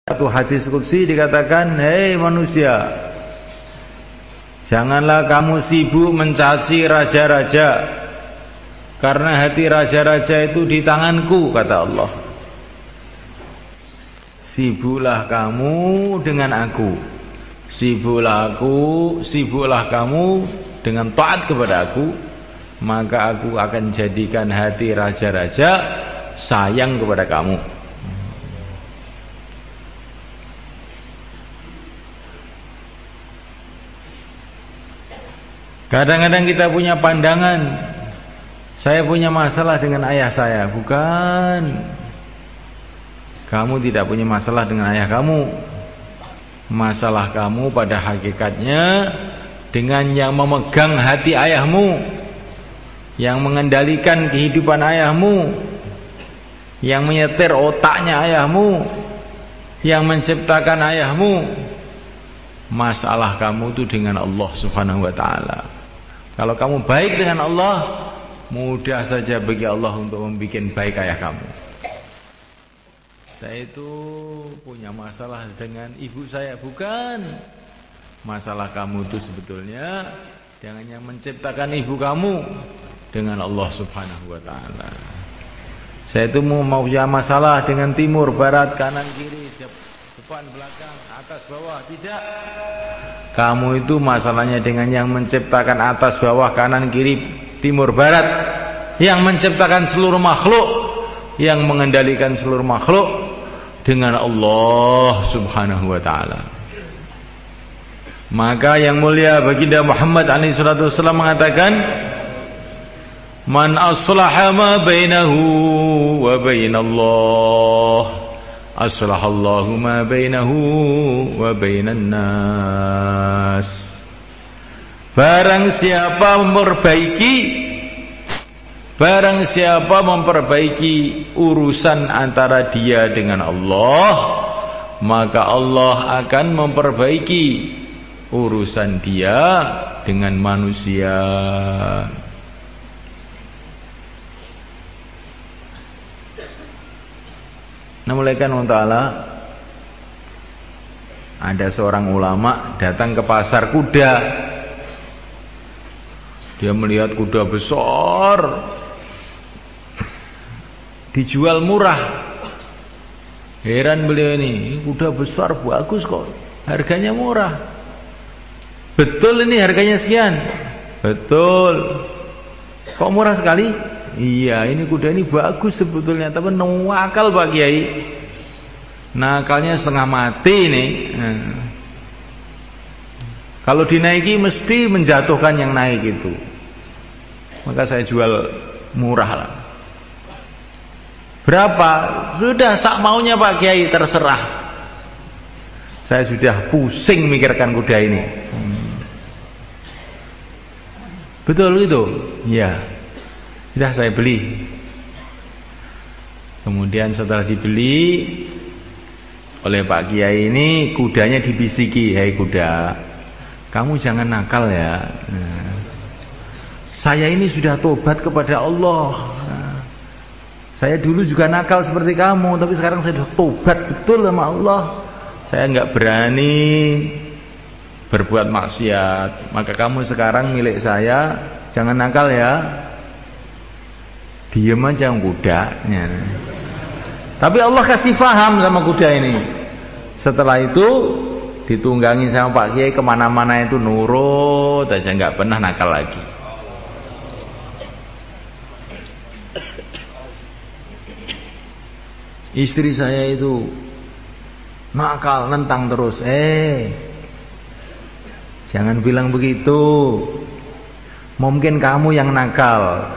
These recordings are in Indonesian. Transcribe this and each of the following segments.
Satu hadis qudsi dikatakan, hei manusia, janganlah kamu sibuk mencaci raja-raja, karena hati raja-raja itu di tanganku, kata Allah. Sibuklah kamu dengan aku, sibuklah kamu dengan taat kepada aku, maka aku akan jadikan hati raja-raja sayang kepada kamu. Kadang-kadang kita punya pandangan, saya punya masalah dengan ayah saya. Bukan, kamu tidak punya masalah dengan ayah kamu. Masalah kamu pada hakikatnya dengan yang memegang hati ayahmu, yang mengendalikan kehidupan ayahmu, yang menyetir otaknya ayahmu, yang menciptakan ayahmu. Masalah kamu itu dengan Allah Subhanahu wa ta'ala. Kalau kamu baik dengan Allah, mudah saja bagi Allah untuk membuat baik ayah kamu. Saya itu punya masalah dengan ibu saya. Bukan, masalah kamu itu sebetulnya dengan yang menciptakan ibu kamu, dengan Allah Subhanahu wa ta'ala. Saya itu mau punya masalah dengan timur, barat, kanan, kiri, depan, belakang, atas, bawah. Tidak. Kamu itu masalahnya dengan yang menciptakan atas, bawah, kanan, kiri, timur, barat, yang menciptakan seluruh makhluk, yang mengendalikan seluruh makhluk, dengan Allah Subhanahu wa ta'ala. Maka yang mulia baginda Muhammad SAW mengatakan, man aslaha ma bainahu wa bainallah, aslahallahu ma bainahu wa bainan nas. Barang siapa memperbaiki urusan antara dia dengan Allah, maka Allah akan memperbaiki urusan dia dengan manusia. Nah, mulai kan Allah, ada seorang ulama datang ke pasar kuda. Dia melihat kuda besar, dijual murah. Heran beliau ini kuda besar bagus kok, harganya murah. Betul ini harganya sekian? Betul. Kok murah sekali? Iya, ini kuda ini bagus sebetulnya, tapi nakal Pak Kiai. Nakalnya setengah mati nih. Kalau dinaiki mesti menjatuhkan yang naik itu. Maka saya jual murah lah. Berapa? Sudah sak maunya Pak Kiai, terserah. Saya sudah pusing mikirkan kuda ini. Betul itu? Iya. Sudah saya beli. Kemudian setelah dibeli oleh Pak Kiai ini, kudanya dibisiki, "Hei kuda, kamu jangan nakal ya. Saya ini sudah tobat kepada Allah. Saya dulu juga nakal seperti kamu, tapi sekarang saya sudah tobat betul sama Allah. Saya enggak berani berbuat maksiat. Maka kamu sekarang milik saya, jangan nakal ya." Diam aja kudanya. Tapi Allah kasih faham sama kuda ini. Setelah itu ditunggangi sama Pak Kiai kemana-mana itu nurut aja, nggak pernah nakal lagi. Istri saya itu nakal, nentang terus. Jangan bilang begitu. Mungkin kamu yang nakal,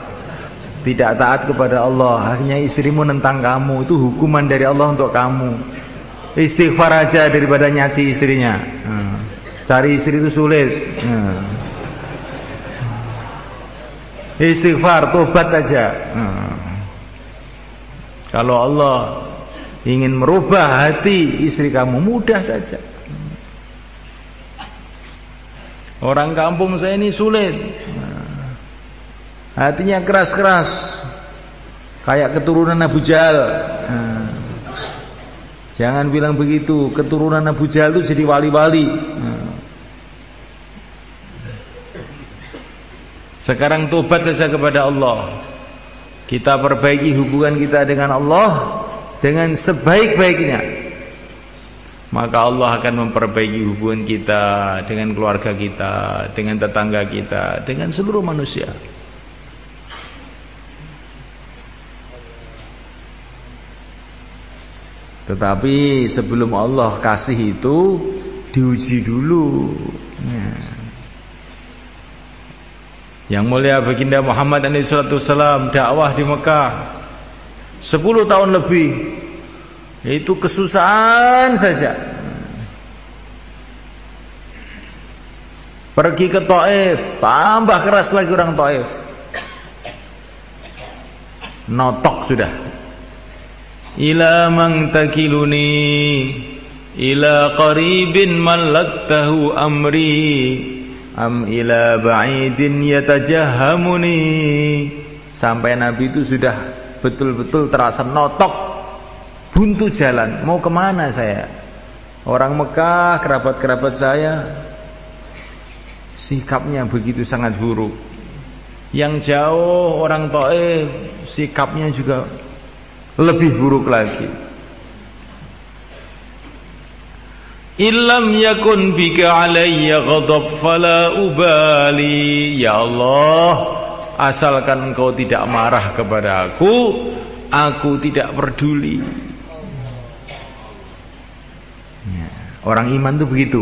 tidak taat kepada Allah, akhirnya istrimu nentang kamu. Itu hukuman dari Allah untuk kamu. Istighfar aja daripada nyaci istrinya. Cari istri itu sulit. Istighfar, tobat aja. Kalau Allah ingin merubah hati istri kamu, mudah saja. Orang kampung saya ini sulit. Hatinya keras-keras, kayak keturunan Abu Jahal. Jangan bilang begitu, keturunan Abu Jahal itu jadi wali-wali. Sekarang tobat saja kepada Allah. Kita perbaiki hubungan kita dengan Allah dengan sebaik-baiknya. Maka Allah akan memperbaiki hubungan kita dengan keluarga kita, dengan tetangga kita, dengan seluruh manusia. Tetapi sebelum Allah kasih itu diuji dulu. Yang mulia baginda Muhammad SAW dakwah di Mekah 10 tahun lebih, itu kesusahan saja. Pergi ke Taif, tambah keras lagi orang Taif. Notok sudah. Ila man takiluni ila qaribin malaktahu amri am ila ba'idin yatajahhamuni. Sampai Nabi itu sudah betul-betul terasa notok, buntu jalan. Mau kemana saya? Orang Mekah, kerabat-kerabat saya, sikapnya begitu sangat buruk. Yang jauh orang Taif, sikapnya juga lebih buruk lagi. Illam yakun bika alayya ghadab fala ubali. Ya Allah, asalkan engkau tidak marah kepada aku tidak peduli. Orang iman itu begitu.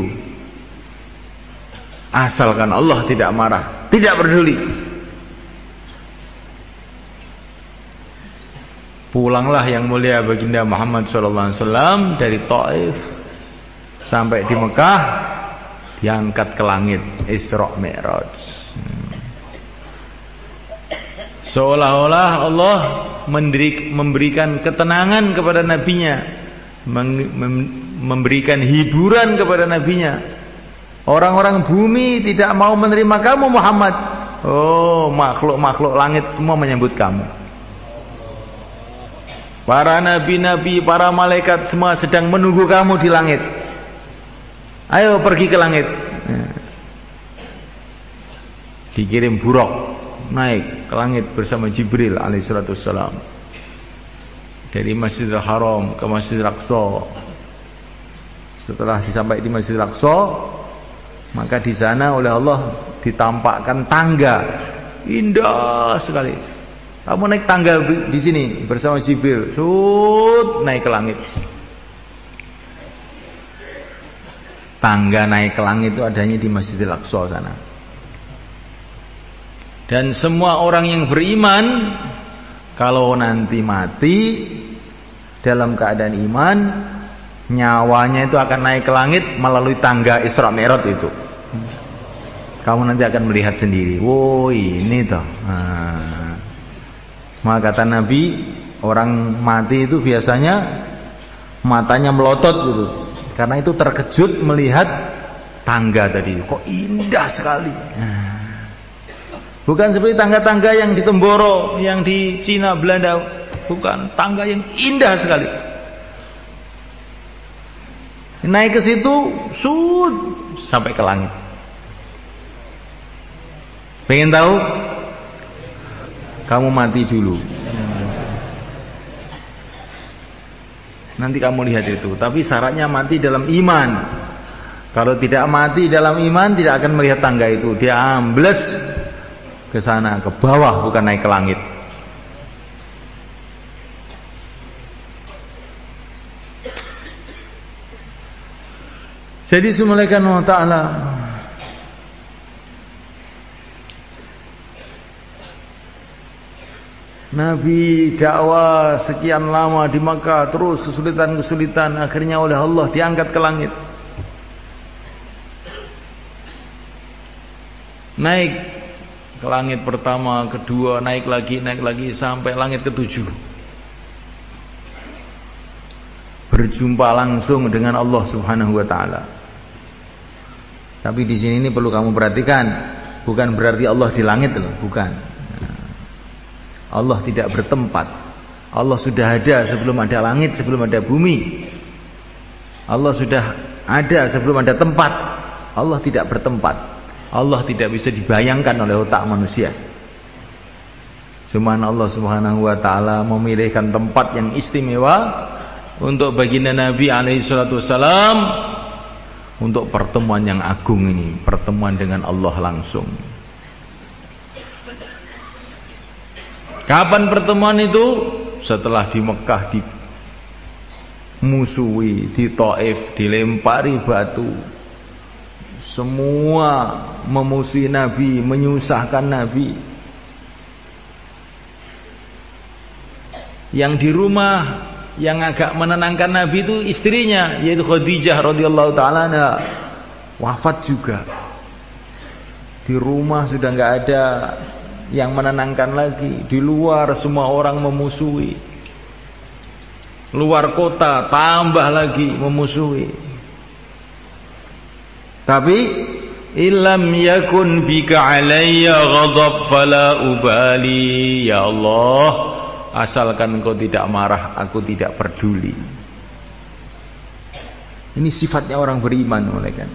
Asalkan Allah tidak marah, tidak peduli. Pulanglah yang mulia baginda Muhammad SAW dari Taif sampai di Mekah, diangkat ke langit, Isra Mi'raj. Seolah-olah Allah memberikan ketenangan kepada nabinya, memberikan hiburan kepada nabinya. Orang-orang bumi tidak mau menerima kamu Muhammad. Oh, makhluk-makhluk langit semua menyambut kamu. Para nabi-nabi, para malaikat semua sedang menunggu kamu di langit. Ayo pergi ke langit. Dikirim buruk naik ke langit bersama Jibril alaihissalam dari Masjidil Haram ke Masjidil Aqsa. Setelah sampai di Masjidil Aqsa, maka di sana oleh Allah ditampakkan tangga indah sekali. Kamu naik tangga di sini bersama Jibril, naik ke langit. Tangga naik ke langit itu adanya di Masjidil Aqsa sana. Dan semua orang yang beriman, kalau nanti mati dalam keadaan iman, nyawanya itu akan naik ke langit melalui tangga Isra Mi'raj itu. Kamu nanti akan melihat sendiri. Wow, ini toh. Maka kata Nabi, orang mati itu biasanya matanya melotot gitu, karena itu terkejut melihat tangga tadi. Kok indah sekali. Bukan seperti tangga-tangga yang di Temboro, yang di Cina, Belanda. Bukan, tangga yang indah sekali. Naik ke situ, sampai ke langit. Pengen tahu? Kamu mati dulu. Nanti kamu lihat itu. Tapi syaratnya mati dalam iman. Kalau tidak mati dalam iman, tidak akan melihat tangga itu. Dia ambles ke sana, ke bawah, bukan naik ke langit. Jadi semulaikan Allah Ta'ala, Nabi dakwah sekian lama di Makkah, terus kesulitan-kesulitan, akhirnya oleh Allah diangkat ke langit. Naik ke langit pertama, kedua, naik lagi sampai langit ke-7. Berjumpa langsung dengan Allah Subhanahu wa taala. Tapi di sini ini perlu kamu perhatikan, bukan berarti Allah di langit loh, bukan. Allah tidak bertempat. Allah sudah ada sebelum ada langit, sebelum ada bumi. Allah sudah ada sebelum ada tempat. Allah tidak bertempat. Allah tidak bisa dibayangkan oleh otak manusia. Cuman Allah Subhanahu wa taala memilihkan tempat yang istimewa untuk baginda Nabi alaihi salatu wasalam untuk pertemuan yang agung ini, pertemuan dengan Allah langsung. Kapan pertemuan itu? Setelah di Mekah dimusuhi, di Taif dilempari batu. Semua memusuhi Nabi, menyusahkan Nabi. Yang di rumah yang agak menenangkan Nabi itu istrinya, yaitu Khadijah radhiyallahu taala anha, wafat juga. Di rumah sudah enggak ada yang menenangkan lagi. Di luar semua orang memusuhi. Luar kota tambah lagi memusuhi. Tapi illam yakun bika alayya ghadab fala ubali. Ya Allah, asalkan engkau tidak marah, aku tidak peduli. Ini sifatnya orang beriman, kan?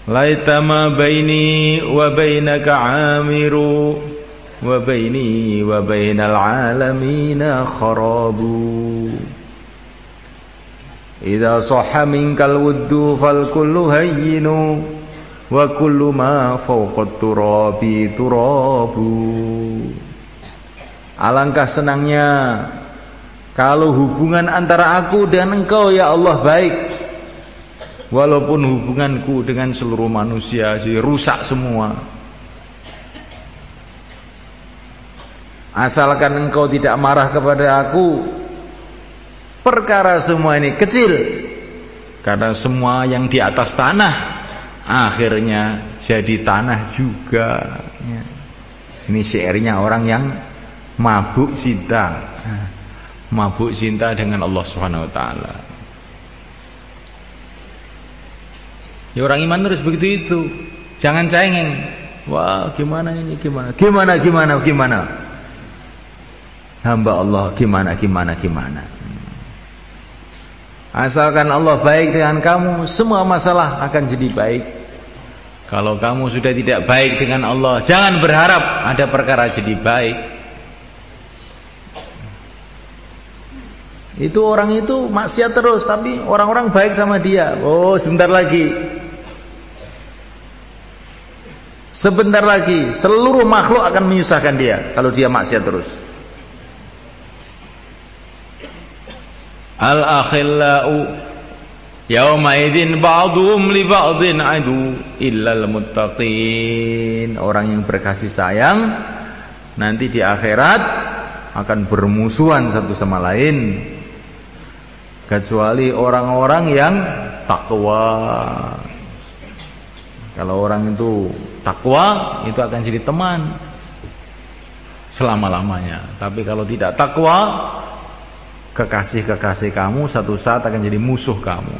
Laitama baini wa bainaka amiru wa baini wa bainal alamina kharabu. Idza sahha minkal wuddu fal kullu hayyinu wa kullu ma fawqa turabi turabu. Alangkah senangnya kalau hubungan antara aku dan engkau ya Allah baik, walaupun hubunganku dengan seluruh manusia rusak semua. Asalkan engkau tidak marah kepada aku, perkara semua ini kecil. Karena semua yang di atas tanah akhirnya jadi tanah juga. Ini syairnya orang yang mabuk cinta. Mabuk cinta dengan Allah Subhanahu wa taala. Ya orang iman terus begitu itu. Jangan cengeng. Wah, gimana ini? Gimana? Hamba Allah gimana. Asalkan Allah baik dengan kamu, semua masalah akan jadi baik. Kalau kamu sudah tidak baik dengan Allah, jangan berharap ada perkara jadi baik. Itu orang itu maksiat terus, tapi orang-orang baik sama dia. Oh, sebentar lagi seluruh makhluk akan menyusahkan dia kalau dia maksiat terus. Al-akhillau yauma idzin ba'dhum li ba'dhin adu illal muttaqin. Orang yang berkasih sayang nanti di akhirat akan bermusuhan satu sama lain kecuali orang-orang yang takwa. Kalau orang itu takwa, itu akan jadi teman selama-lamanya. Tapi kalau tidak takwa, kekasih-kekasih kamu satu saat akan jadi musuh kamu.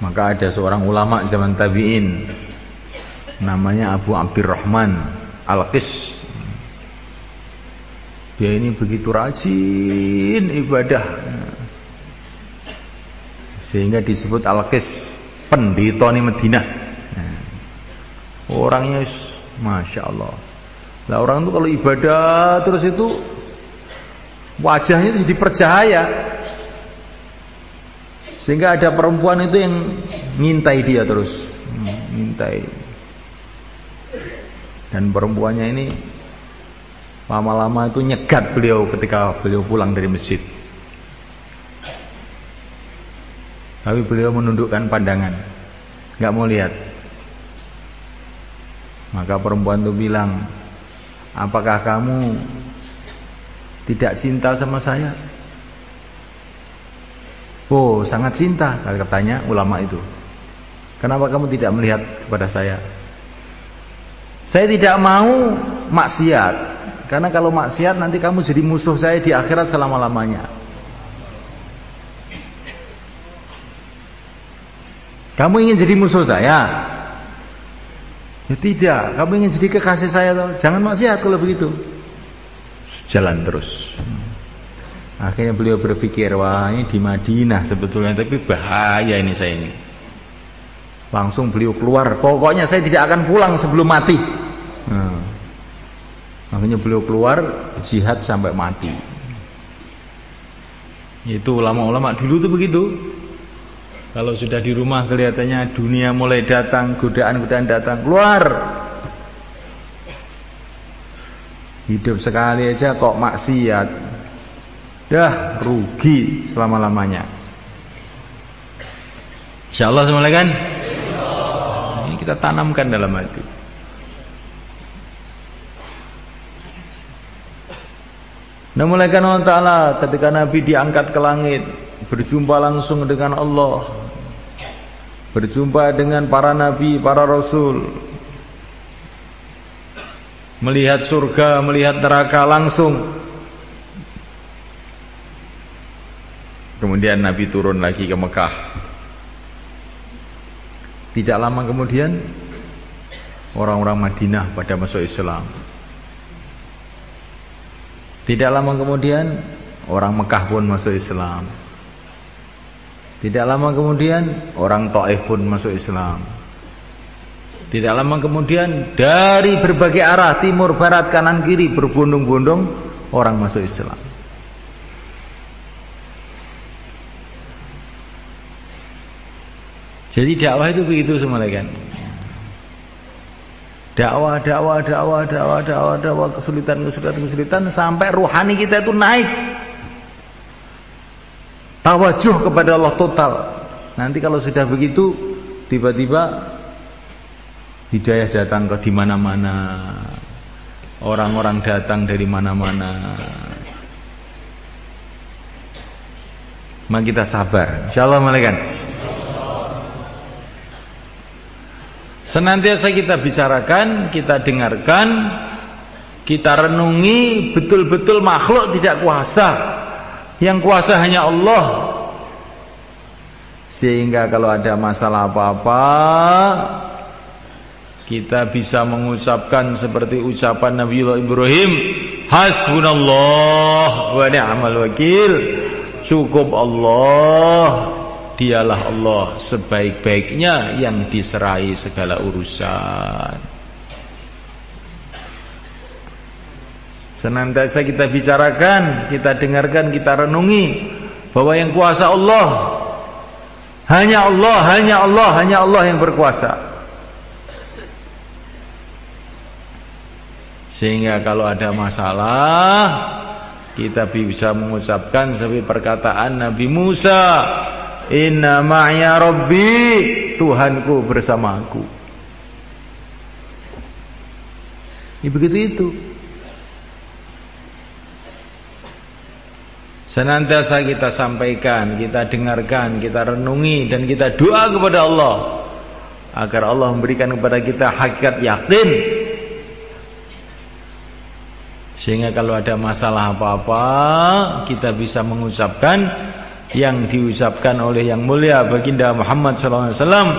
Maka ada seorang ulama zaman tabi'in, namanya Abu Abdurrahman Al-Qis. Dia ini begitu rajin ibadah, sehingga disebut Al-Qis, pendeta di Madinah. Orangnya Masya Allah. Nah, orang itu kalau ibadah terus itu wajahnya itu jadi percahaya, sehingga ada perempuan itu yang ngintai dia terus, ngintai. Dan perempuannya ini lama-lama itu nyegat beliau ketika beliau pulang dari masjid. Tapi beliau menundukkan pandangan, nggak mau lihat. Maka perempuan itu bilang, apakah kamu tidak cinta sama saya? Oh, sangat cinta, katanya ulama itu. Kenapa kamu tidak melihat kepada saya? Saya tidak mau maksiat, karena kalau maksiat nanti kamu jadi musuh saya di akhirat selama-lamanya. Kamu ingin jadi musuh saya? Ya tidak, kamu ingin jadi kekasih saya toh? Jangan maksiat kalau begitu. jalan terus. Akhirnya beliau berpikir, wah ini di Madinah sebetulnya, tapi bahaya ini saya ini. Langsung beliau keluar, pokoknya saya tidak akan pulang sebelum mati. Makanya beliau keluar jihad sampai mati. Itu ulama-ulama dulu tuh begitu. Kalau sudah di rumah kelihatannya dunia mulai datang, godaan-godaan datang, keluar. Hidup sekali aja kok maksiat, dah rugi selama-lamanya. Insyaallah semuanya kan? Ini kita tanamkan dalam hati. Nah, mulai karena Allah Ta'ala ketika Nabi diangkat ke langit, berjumpa langsung dengan Allah, berjumpa dengan para Nabi, para Rasul, melihat surga, melihat neraka langsung. Kemudian Nabi turun lagi ke Mekah. Tidak lama kemudian orang-orang Madinah pada masuk Islam. Tidak lama kemudian orang Mekah pun masuk Islam. Tidak lama kemudian orang Taif pun masuk Islam. Tidak lama kemudian dari berbagai arah, timur, barat, kanan, kiri, berbondong-bondong orang masuk Islam. Jadi dakwah itu begitu semua kan. Dakwah, kesulitan sampai ruhani kita itu naik. Tawajuh kepada Allah total. Nanti kalau sudah begitu, tiba-tiba hidayah datang ke di mana-mana. Orang-orang datang dari mana-mana. Maka kita sabar. Insyaallah malaikat. Senantiasa kita bicarakan, kita dengarkan, kita renungi, betul-betul makhluk tidak kuasa. Yang kuasa hanya Allah. Sehingga kalau ada masalah apa-apa, kita bisa mengucapkan seperti ucapan Nabiullah Ibrahim, hasbunallah wa ni'mal wakil. Cukup Allah, dialah Allah sebaik-baiknya yang diserai segala urusan. Senantiasa kita bicarakan, kita dengarkan, kita renungi bahwa yang kuasa Allah. Hanya Allah, hanya Allah, hanya Allah yang berkuasa. Sehingga kalau ada masalah, kita bisa mengucapkan seperti perkataan Nabi Musa, inna ma'ya rabbi, Tuhanku bersamaku. Ya begitu itu. Senantiasa kita sampaikan, kita dengarkan, kita renungi, dan kita doa kepada Allah agar Allah memberikan kepada kita hakikat yakin. Sehingga kalau ada masalah apa-apa, kita bisa mengucapkan yang diucapkan oleh yang mulia baginda Muhammad sallallahu alaihi wasallam,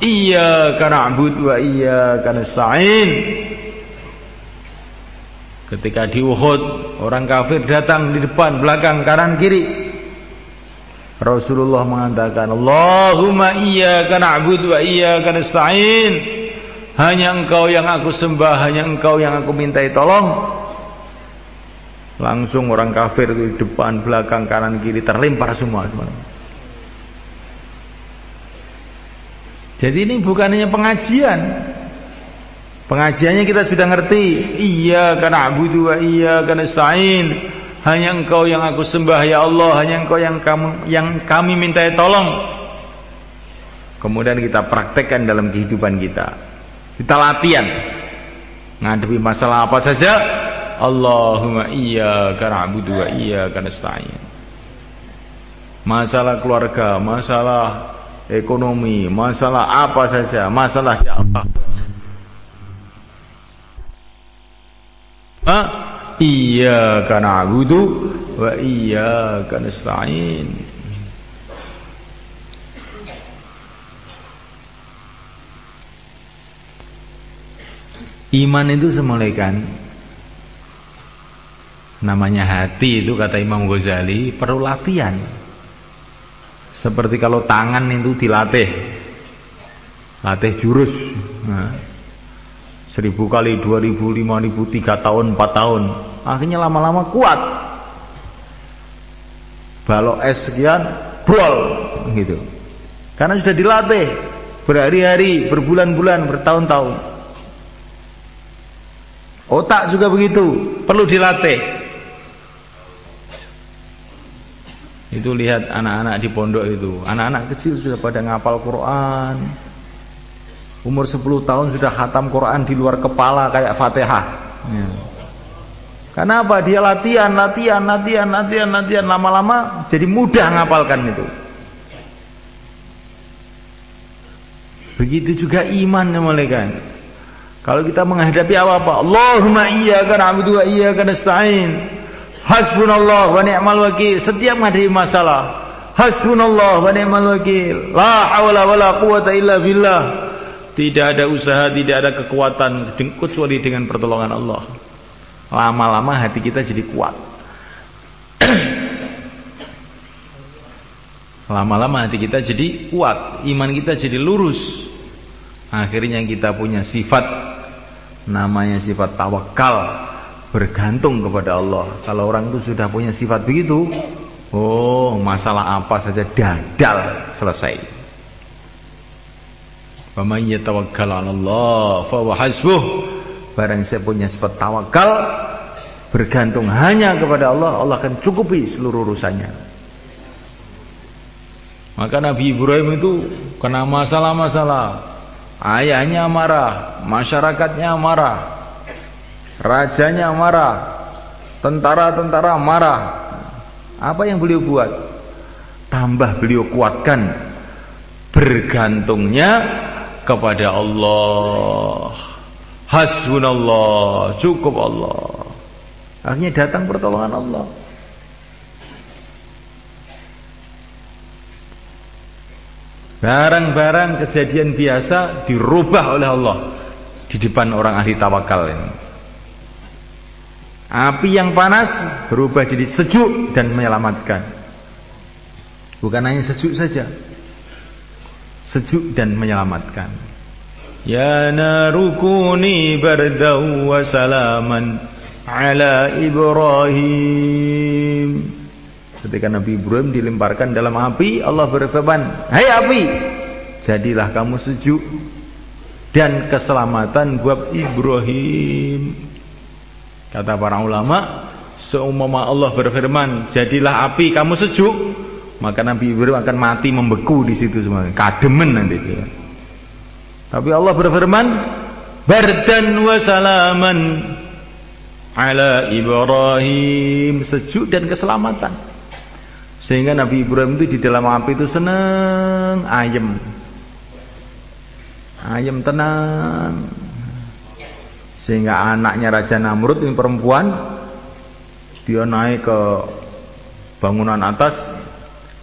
iyyaka na'budu wa iyyaka nasta'in. Ketika di Uhud, orang kafir datang di depan, belakang, kanan, kiri. Rasulullah mengatakan, Allahumma iyyaka na'budu wa iyyaka nasta'in. Hanya Engkau yang aku sembah, hanya Engkau yang aku mintai tolong. Langsung orang kafir itu di depan, belakang, kanan, kiri terlempar semua. Jadi ini bukan hanya pengajian. Pengajiannya kita sudah ngerti. Iyyaka na'budu wa iyyaka nasta'in. Hanya Engkau yang aku sembah ya Allah, hanya Engkau yang kami mintai tolong. Kemudian kita praktekkan dalam kehidupan kita. Kita latihan. Ngadepi masalah apa saja, Allahumma iyyaka na'budu wa iyyaka nasta'in. Masalah keluarga, masalah ekonomi, masalah apa saja, masalah dakwah. Iyyaka na'budu wa iyyaka nasta'in. Iman itu semulaikan Namanya hati itu kata Imam Ghazali perlu latihan. Seperti kalau tangan itu dilatih, latih jurus, 1000 kali, 2000, 5000, 3 tahun, 4 tahun, akhirnya lama-lama kuat. Balok es sekian, brol gitu. Karena sudah dilatih berhari-hari, berbulan-bulan, bertahun-tahun. Otak juga begitu, perlu dilatih. Itu lihat anak-anak di pondok itu, anak-anak kecil sudah pada ngapal Quran. Umur 10 tahun sudah khatam Quran di luar kepala kayak Fatihah. Ya. Karena apa? Dia latihan, lama-lama jadi mudah ngapalkan itu. Begitu juga iman ya malaikat. Kalau kita menghadapi apa-apa, Allahumma iyyaka na'budu wa iyyaka nasta'in. Hasbunallah wa ni'mal wakil. Setiap menghadapi masalah, hasbunallah wa ni'mal wakil. La haula wala quwata illa billah. Tidak ada usaha, tidak ada kekuatan kecuali dengan pertolongan Allah. Lama-lama hati kita jadi kuat. Lama-lama hati kita jadi kuat, iman kita jadi lurus. Akhirnya kita punya sifat, namanya sifat tawakal, bergantung kepada Allah. Kalau orang itu sudah punya sifat begitu, oh masalah apa saja dadal, selesai. Wa may yatawakkal 'ala Allah fa huwa hasbuh. Barang saya punya sifat tawakal, bergantung hanya kepada Allah, Allah akan cukupi seluruh urusannya. Maka Nabi Ibrahim itu kena masalah-masalah. Ayahnya marah, masyarakatnya marah, rajanya marah, tentara-tentara marah. Apa yang beliau buat? Tambah beliau kuatkan bergantungnya kepada Allah. Hasbunallah, cukup Allah. Akhirnya datang pertolongan Allah. Barang-barang kejadian biasa dirubah oleh Allah di depan orang ahli tawakal ini. Api yang panas berubah jadi sejuk dan menyelamatkan. Bukan hanya sejuk saja, sejuk dan menyelamatkan. Ya narukuni bardaw wa salaman ala Ibrahim. Ketika Nabi Ibrahim dilemparkan dalam api, Allah berfirman, "Hai api, jadilah kamu sejuk dan keselamatan buat Ibrahim." Kata para ulama, seumpama Allah berfirman, "Jadilah api kamu sejuk," maka Nabi Ibrahim akan mati membeku di situ semua, kademen nanti dia. Tapi Allah berfirman, "Bardan wa salaman ala Ibrahim," sejuk dan keselamatan. Sehingga Nabi Ibrahim itu di dalam api itu senang, ayem tenang. Sehingga anaknya Raja Namrud ini perempuan, dia naik ke bangunan atas,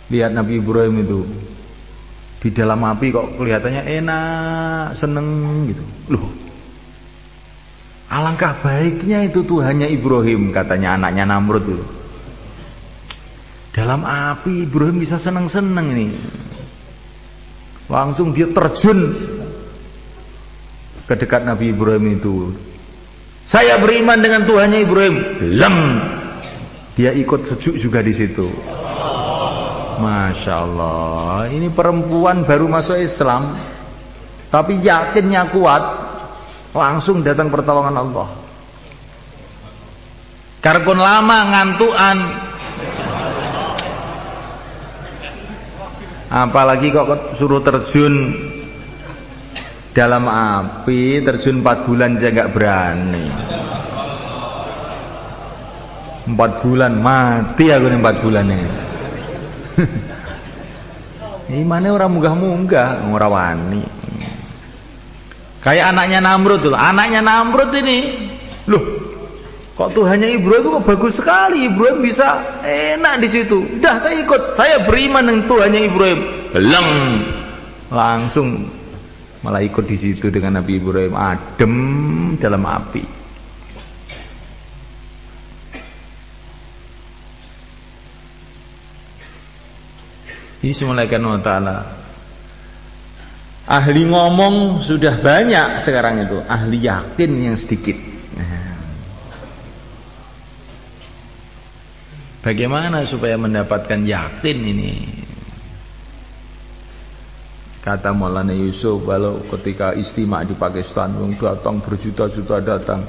lihat Nabi Ibrahim itu di dalam api kok kelihatannya enak, seneng gitu. Loh, alangkah baiknya itu Tuhannya Ibrahim, katanya anaknya Namrud itu. Dalam api Ibrahim bisa seneng-seneng ini. Langsung dia terjun ke dekat Nabi Ibrahim itu. "Saya beriman dengan Tuhannya Ibrahim." Lem, dia ikut sejuk juga di situ. Masya Allah, ini perempuan baru masuk Islam, tapi yakinnya kuat, langsung datang pertolongan Allah. Karpun lama ngantuan, apalagi kok suruh terjun dalam api, terjun 4 bulan aja nggak berani. 4 bulan mati aku nih 4 bulan ini. Imane orang munggah-munggah, ora wani. Kayak anaknya Namrud tuh. Anaknya Namrud ini, loh, kok Tuhannya Ibrahim itu kok bagus sekali. Ibrahim bisa enak di situ. Dah saya ikut, saya beriman dengan Tuhannya Ibrahim. Leng, langsung malah ikut di situ dengan Nabi Ibrahim, adem dalam api. Bismillahirrahmanirrahim ta'ala. Ahli ngomong sudah banyak sekarang itu, ahli yakin yang sedikit. Bagaimana supaya mendapatkan yakin ini? Kata Maulana Yusuf, walau ketika istimewa di Pakistan, yang datang berjuta-juta datang,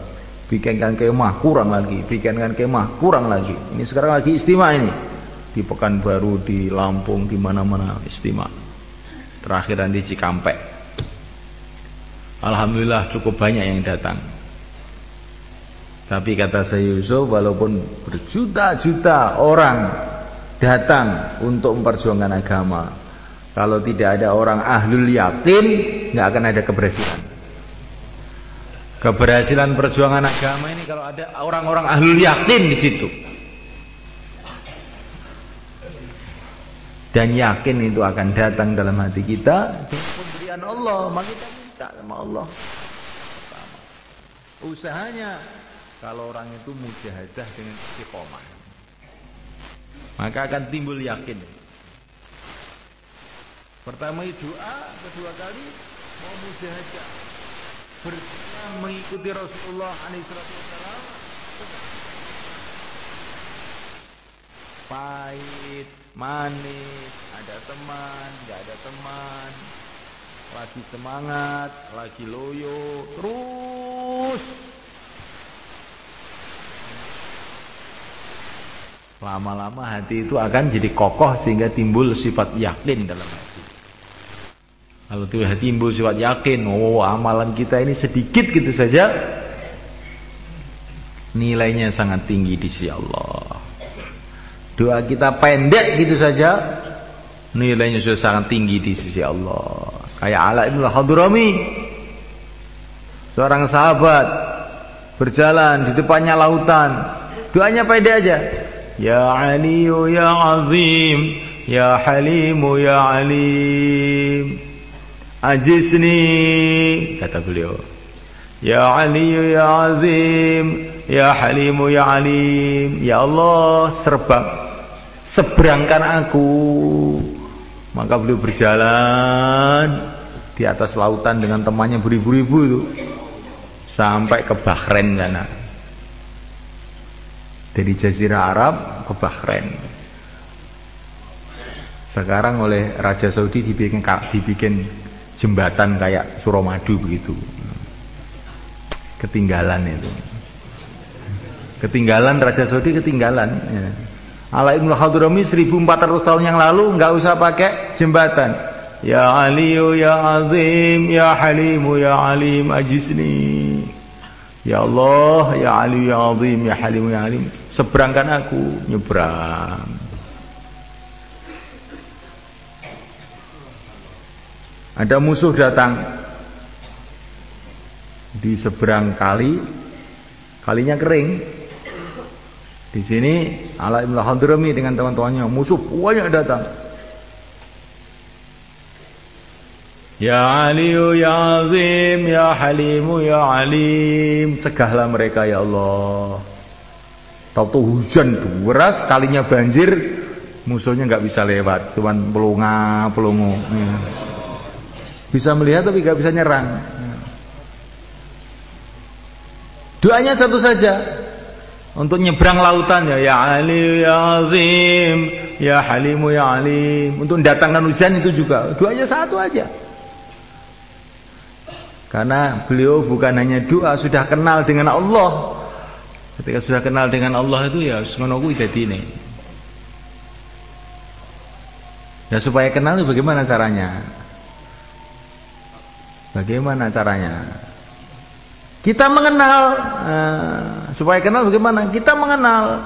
bikinkan kemah kurang lagi, bikinkan kemah kurang lagi. Ini sekarang lagi istimewa ini di Pekanbaru, di Lampung, di mana-mana istimewa. Terakhir di Cikampek. Alhamdulillah cukup banyak yang datang. Tapi kata saya Yusuf, walaupun berjuta-juta orang datang untuk memperjuangkan agama, kalau tidak ada orang ahlul yakin, nggak akan ada keberhasilan. Keberhasilan perjuangan agama ini kalau ada orang-orang ahlul yakin di situ. Dan yakin itu akan datang dalam hati kita dengan pemberian Allah. Maka kita minta sama Allah. Usahanya kalau orang itu mujahadah dengan istiqomah, maka akan timbul yakin. Pertama doa, kedua kali mau mujahadah, berjuang mengikuti Rasulullah SAW. Pahit, manis, ada teman, nggak ada teman, lagi semangat, lagi loyo, terus lama-lama hati itu akan jadi kokoh sehingga timbul sifat yakin dalam hati. Kalau timbul sifat yakin, oh amalan kita ini sedikit gitu saja, nilainya sangat tinggi di sisi Allah. Doa kita pendek gitu saja, nilainya sudah sangat tinggi di sisi Allah. Kayak Ala ibn al-Hadrami, seorang sahabat berjalan di depannya lautan, doanya pendek aja. Ya Aliyu ya Azim, ya Halimu ya Alim, ajisni, kata beliau. Ya Aliyu ya Azim, ya Halimu ya Alim, ya Allah seberangkan aku. Maka beliau berjalan di atas lautan dengan temannya beribu-ribu itu sampai ke Bahrain sana. Dari Jazirah Arab ke Bahrain. Sekarang oleh Raja Saudi dibikin jembatan kayak Suramadu begitu. Ketinggalan itu. Ketinggalan Raja Saudi ketinggalan. Ya. Ala ibn al-Hadrami 1400 tahun yang lalu nggak usah pakai jembatan. Ya Aliyu ya Azim, ya Halimu ya Alim, ajisni. Ya Allah, ya Ali ya Azim, ya Halimu ya Alim, seberangkan aku, nyebrang. Ada musuh datang di seberang kali, kalinya kering. Di sini Ala ibn al-Hadrami dengan teman-temannya, musuh banyak datang. Ya Aliyu ya Azim, ya Halimu ya Alim, cegahlah mereka ya Allah. Tahu-tahu hujan deras, kalinya banjir, musuhnya nggak bisa lewat, cuman pelungu. Ya. Bisa melihat tapi nggak bisa nyerang. Doanya satu saja untuk nyebrang lautan, ya Aliyu ya Azim, ya Halimu ya Alim. Untuk mendatangkan hujan itu juga doanya satu aja. Karena beliau bukan hanya doa, sudah kenal dengan Allah. Ketika sudah kenal dengan Allah itu ya ngono kuwi dadine. Nah, supaya kenal itu bagaimana caranya? Bagaimana caranya? Kita mengenal. Supaya kenal bagaimana? Kita mengenal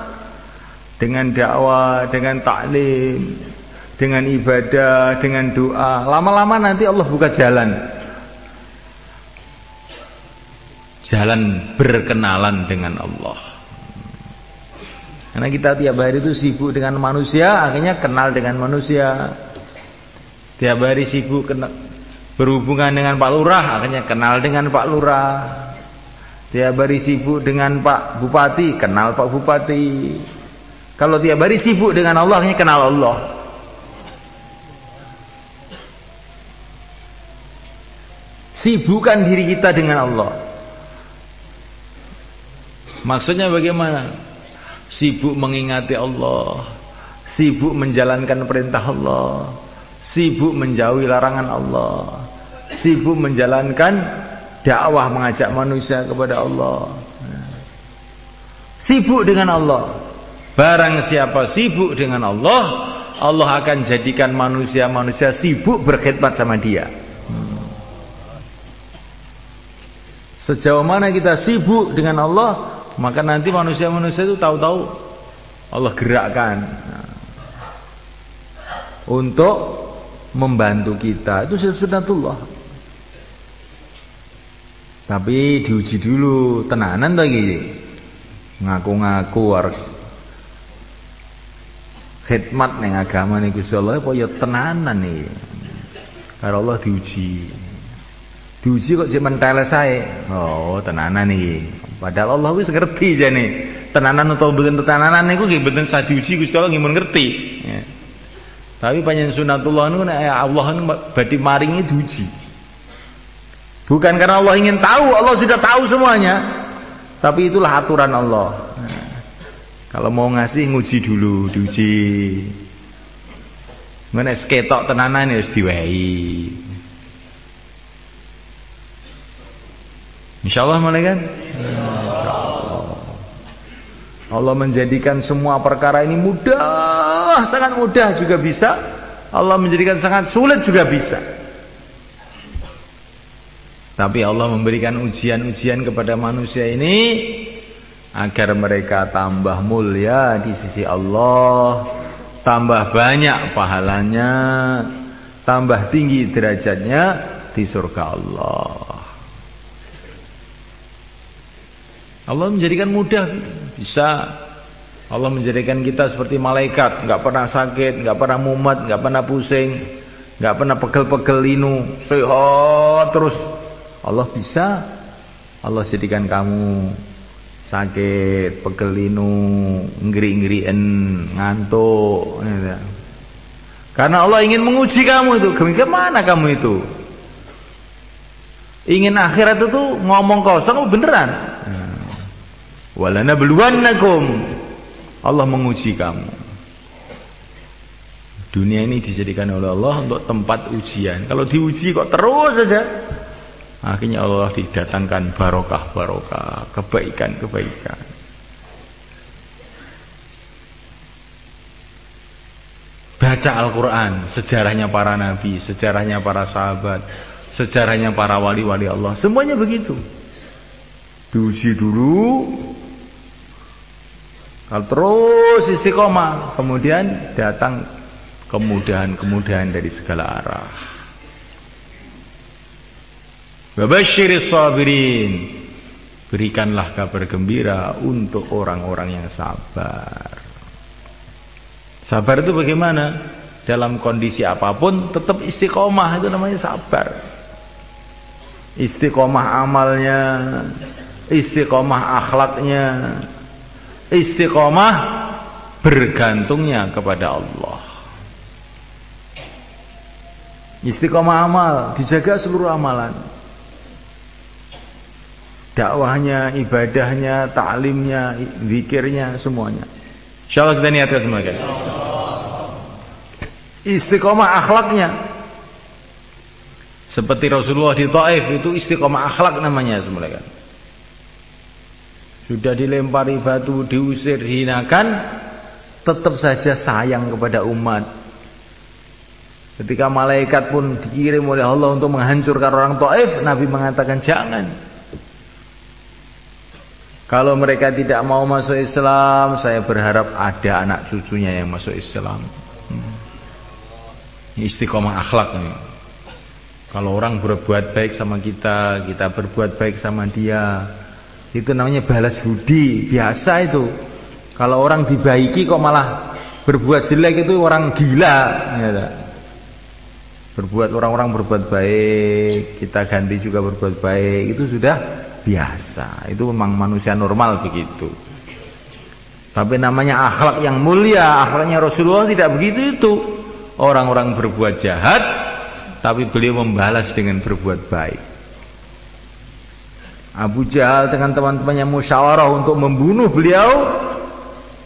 dengan dakwah, dengan taklim, dengan ibadah, dengan doa. Lama-lama nanti Allah buka jalan berkenalan dengan Allah. Karena kita tiap hari itu sibuk dengan manusia, akhirnya kenal dengan manusia. Tiap hari sibuk berhubungan dengan Pak Lurah, akhirnya kenal dengan Pak Lurah. Tiap hari sibuk dengan Pak Bupati, kenal Pak Bupati. Kalau tiap hari sibuk dengan Allah, akhirnya kenal Allah. Sibukkan diri kita dengan Allah. Maksudnya bagaimana? Sibuk mengingati Allah, sibuk menjalankan perintah Allah, sibuk menjauhi larangan Allah, sibuk menjalankan dakwah mengajak manusia kepada Allah. Sibuk dengan Allah. Barang siapa sibuk dengan Allah, Allah akan jadikan manusia-manusia sibuk berkhidmat sama dia. Sejauh mana kita sibuk dengan Allah, maka nanti manusia-manusia itu tahu-tahu Allah gerakkan untuk membantu kita. Itu sunnatullah. Tapi diuji dulu, tenanan lagi. Ngaku-ngaku khidmat ning agama ning Gusti Allah apa ya tenanan nih. Karo Allah diuji. Diuji kok cek menteles sae. Oh, tenanan nih. Padahal Allah wis ngerti jane. Tenanan utawa mboten tenanan niku nggih mboten usah diuji, Gusti Allah nggih mun ngerti. Ya. Tapi panjenengan sunatullah niku nek Allah niku badhe maringi diuji. Bukan karena Allah ingin tahu, Allah sudah tahu semuanya. Tapi itulah aturan Allah. Nah, kalau mau ngasih nguji dulu, diuji. Nek ketok tenanan ya wis diwehi. Insyaallah malaikat. Insyaallah. Allah menjadikan semua perkara ini mudah, sangat mudah juga bisa. Allah menjadikan sangat sulit juga bisa. Tapi Allah memberikan ujian-ujian kepada manusia ini agar mereka tambah mulia di sisi Allah, tambah banyak pahalanya, tambah tinggi derajatnya di surga Allah. Allah menjadikan mudah, bisa. Allah menjadikan kita seperti malaikat, nggak pernah sakit, nggak pernah mumet, nggak pernah pusing, nggak pernah pegel-pegel linu, sehat terus. Allah bisa. Allah jadikan kamu sakit, pegel linu, ngeri-ngerien, ngantuk. Karena Allah ingin menguji kamu itu. Kemana kamu itu? Ingin akhirat itu ngomong kosong beneran. Walanabluwannakum. Allah menguji kamu. Dunia ini dijadikan oleh Allah untuk tempat ujian. Kalau diuji kok terus saja, akhirnya Allah didatangkan barokah-barokah, kebaikan-kebaikan. Baca Al-Quran, sejarahnya para nabi, sejarahnya para sahabat, sejarahnya para wali-wali Allah, semuanya begitu. Diuji dulu, kalau terus istiqomah, kemudian datang kemudahan-kemudahan dari segala arah. Wabasyiris sabirin, berikanlah kabar gembira untuk orang-orang yang sabar. Sabar itu bagaimana? Dalam kondisi apapun tetap istiqomah, itu namanya sabar. Istiqomah amalnya, istiqomah akhlaknya, istiqomah bergantungnya kepada Allah. Istiqomah amal, dijaga seluruh amalan. Dakwahnya, ibadahnya, ta'limnya, zikirnya, semuanya. Insyaallah kita niatkan semuanya. Istiqomah akhlaknya. Seperti Rasulullah di Taif itu istiqomah akhlak namanya semuanya. Sudah dilempari batu, diusir, dihinakan, tetap saja sayang kepada umat. Ketika malaikat pun dikirim oleh Allah untuk menghancurkan orang Taif, Nabi mengatakan jangan. Kalau mereka tidak mau masuk Islam, saya berharap ada anak cucunya yang masuk Islam. Istiqomah akhlak ini. Kalau orang berbuat baik sama kita, kita berbuat baik sama dia, itu namanya balas budi, biasa itu. Kalau orang dibaiki kok malah berbuat jelek, itu orang gila. Ya, orang-orang berbuat baik, kita ganti juga berbuat baik, itu sudah biasa. Itu memang manusia normal begitu. Tapi namanya akhlak yang mulia, akhlaknya Rasulullah tidak begitu itu. Orang-orang berbuat jahat, tapi beliau membalas dengan berbuat baik. Abu Jahal dengan teman-temannya musyawarah untuk membunuh beliau.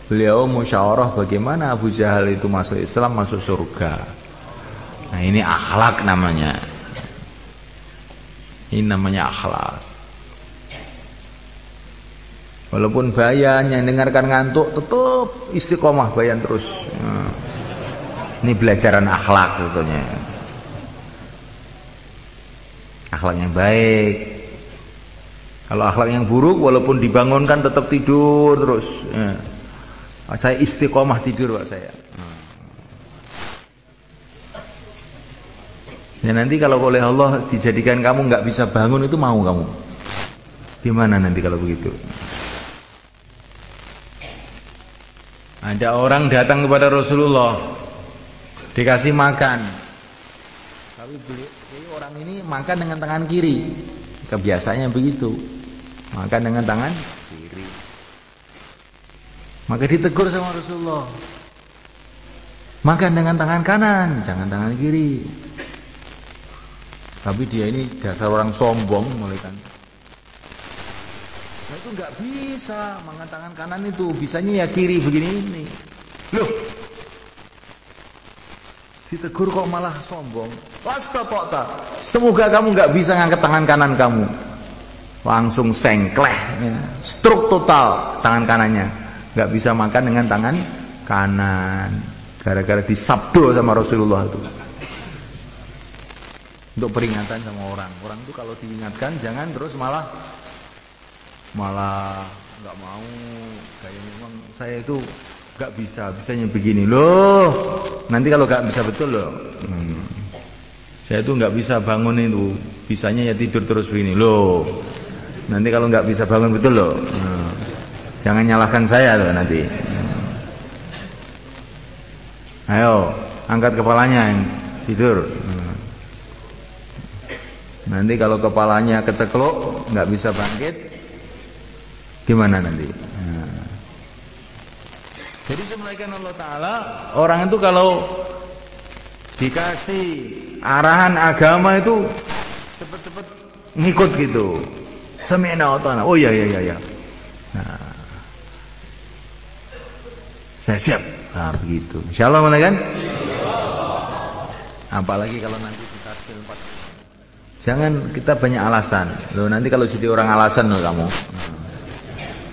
Beliau musyawarah bagaimana Abu Jahal itu masuk Islam, masuk surga. Nah, ini akhlak namanya. Ini namanya akhlak. Walaupun bayan yang dengarkan ngantuk, tetap istiqomah bayan terus. Nah, ini belajaran akhlak tentunya. Akhlak yang baik. Kalau akhlak yang buruk, walaupun dibangunkan tetap tidur terus. Ya. Saya istiqomah tidur Pak saya. Ya nanti kalau oleh Allah dijadikan kamu nggak bisa bangun, itu mau kamu? Gimana nanti kalau begitu? Ada orang datang kepada Rasulullah, dikasih makan, tapi orang ini makan dengan tangan kiri. Kebiasaannya begitu, makan dengan tangan kiri. Maka ditegur sama Rasulullah, makan dengan tangan kanan, jangan tangan kiri. Tapi dia ini dasar orang sombong mulai kan. Nah, itu nggak bisa makan tangan kanan itu, bisanya ya kiri begini ini. Loh, ditegur kok malah sombong. Wastata'ta, semoga kamu nggak bisa ngangkat tangan kanan kamu. Langsung sengkleh, ya. Stroke total tangan kanannya, nggak bisa makan dengan tangan kanan. Gara-gara disabdo sama Rasulullah itu. Untuk peringatan sama orang. Orang itu kalau diingatkan jangan terus malah nggak mau. Kayak memang saya itu nggak bisa, bisanya begini loh. Nanti kalau nggak bisa betul loh. Saya itu nggak bisa bangun itu, bisanya ya tidur terus begini loh. Nanti kalau nggak bisa bangun betul loh. Jangan nyalahkan saya loh nanti. Ayo angkat kepalanya yang tidur. Nanti kalau kepalanya kecekluk, nggak bisa bangkit, gimana nanti? Nah. Jadi semuanya Allah Ta'ala, orang itu kalau dikasih arahan agama itu cepet-cepet ngikut gitu. Sami'na wa ta'ana. Oh iya. Nah, saya siap. Nah begitu. Insyaallah mulai kan? Apalagi kalau nanti kita filmpat. Jangan kita banyak alasan. Loh nanti kalau jadi orang alasan loh kamu.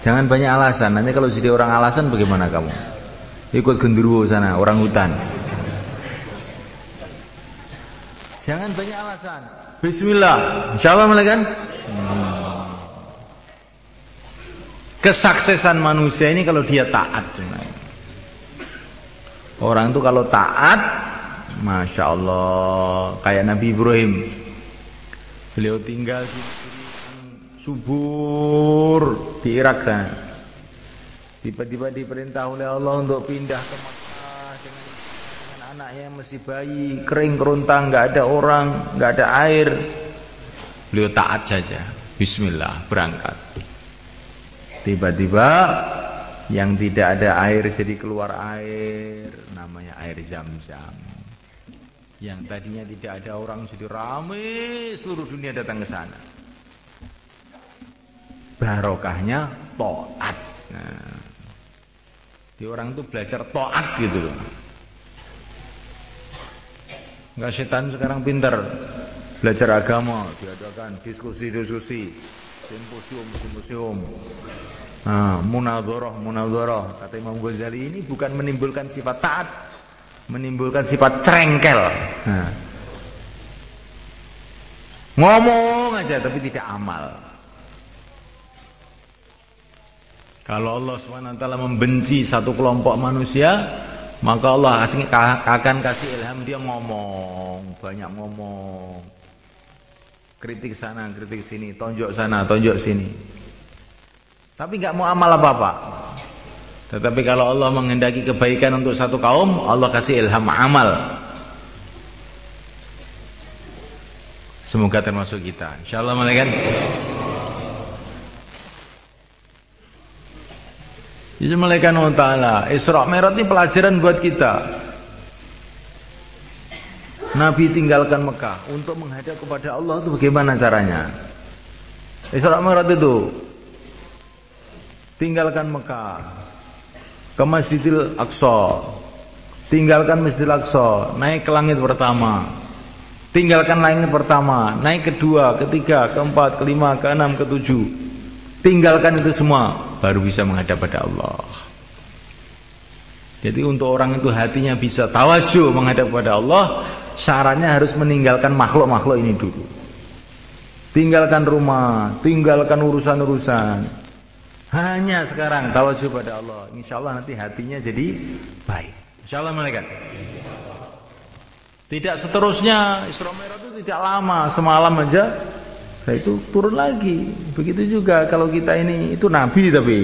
Jangan banyak alasan. Nanti kalau jadi orang alasan bagaimana kamu? Ikut genderuwo sana, orang hutan. Jangan banyak alasan. Bismillah. Insyaallah mulai kan? Kesuksesan manusia ini kalau dia taat. Orang itu kalau taat, Masya Allah, kayak Nabi Ibrahim. Beliau tinggal di subur di Irak sana. Tiba-tiba diperintah oleh Allah untuk pindah ke Makkah dengan anaknya yang masih bayi, kering kerontang, nggak ada orang, nggak ada air. Beliau taat saja. Bismillah, berangkat. Tiba-tiba yang tidak ada air jadi keluar air, namanya air Zam-Zam. Yang tadinya tidak ada orang jadi ramai, seluruh dunia datang ke sana. Barokahnya taat. Nah, di orang itu belajar taat gitu loh. Enggak, setan sekarang pintar belajar agama, diadakan diskusi, simposium. Nah, munadharah. Kata Imam Ghazali, ini bukan menimbulkan sifat taat, menimbulkan sifat cerengkel. Nah. Ngomong aja tapi tidak amal. Kalau Allah SWT membenci satu kelompok manusia, maka Allah akan kasih ilham dia ngomong, banyak ngomong. Kritik sana, kritik sini, tonjok sana, tonjok sini. Tapi nggak mau amal apa-apa. Tetapi kalau Allah menghendaki kebaikan untuk satu kaum, Allah kasih ilham amal. Semoga termasuk kita. Insyaallah malaikat. Jadi malaikat Allah Ta'ala, Isra Mi'raj ini pelajaran buat kita. Nabi tinggalkan Mekah untuk menghadap kepada Allah itu bagaimana caranya? Isra Mi'raj itu tinggalkan Mekah ke Masjidil Aqsa, tinggalkan Masjidil Aqsa, naik ke langit pertama, tinggalkan langit pertama, naik kedua, ketiga, keempat, kelima, keenam, ketujuh, tinggalkan itu semua, baru bisa menghadap pada Allah. Jadi untuk orang itu hatinya bisa tawajuh menghadap pada Allah, syaratnya harus meninggalkan makhluk-makhluk ini dulu. Tinggalkan rumah, tinggalkan urusan-urusan. Hanya sekarang tawajuh pada Allah. Insya Allah nanti hatinya jadi baik. Insya Allah malaikat. Tidak seterusnya, Isra Mi'raj itu tidak lama, semalam aja. Nah itu turun lagi. Begitu juga kalau kita ini, itu Nabi tapi